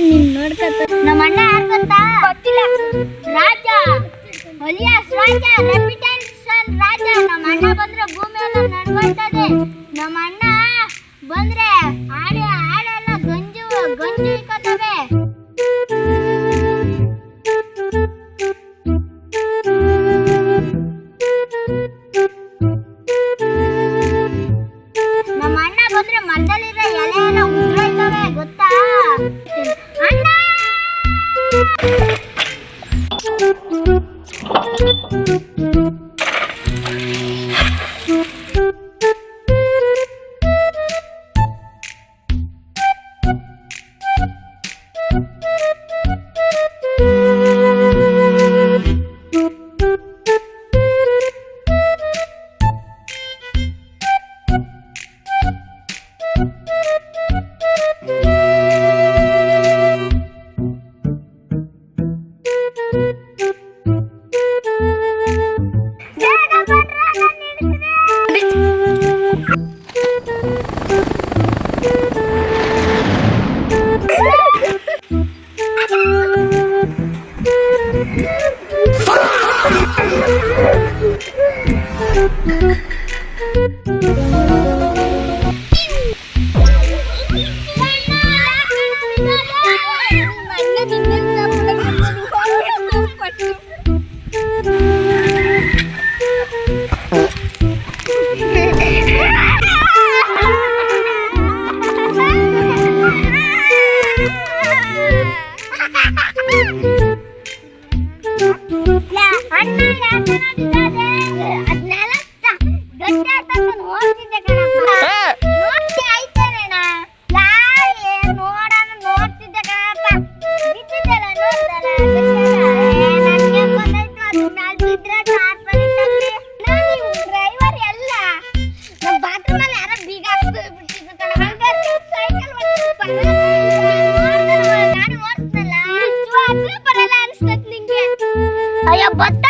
ನಿನ್ ನೋಡ್ಕತ್ತ. ನಮ್ಮ ಅಣ್ಣ ಯಾರು ಗೊತ್ತಾ? ಗೊತ್ತಿಲ್ಲ. ರಾಜ, ಅಲಿಯಾಸ್ ರಾಜ, ರೆಪ್ಯುಟೇಷನ್ ರಾಜ. ನಮ್ಮ ಅಣ್ಣ ಬಂದ್ರೆ ಭೂಮಿ ಎಲ್ಲ ನಡ್ಕೊಳ್ತದೆ. ನಮ್ಮ ಅಣ್ಣ ಬಂದ್ರೆ ಹಾಡೆಲ್ಲ ಗಂಜು ಇಕ್ಕತ್ತವೆ. ನಮ್ಮ ಅಣ್ಣ ಬಂದ್ರೆ ಮರದಲ್ಲಿರೋ ಎಲೆ ಎಲ್ಲ ಉದುರೋಯ್ತವೆ ಗೊತ್ತಾ? ಅಣ್ಣ ಅಯ್ಯೋ ಬತ್ತ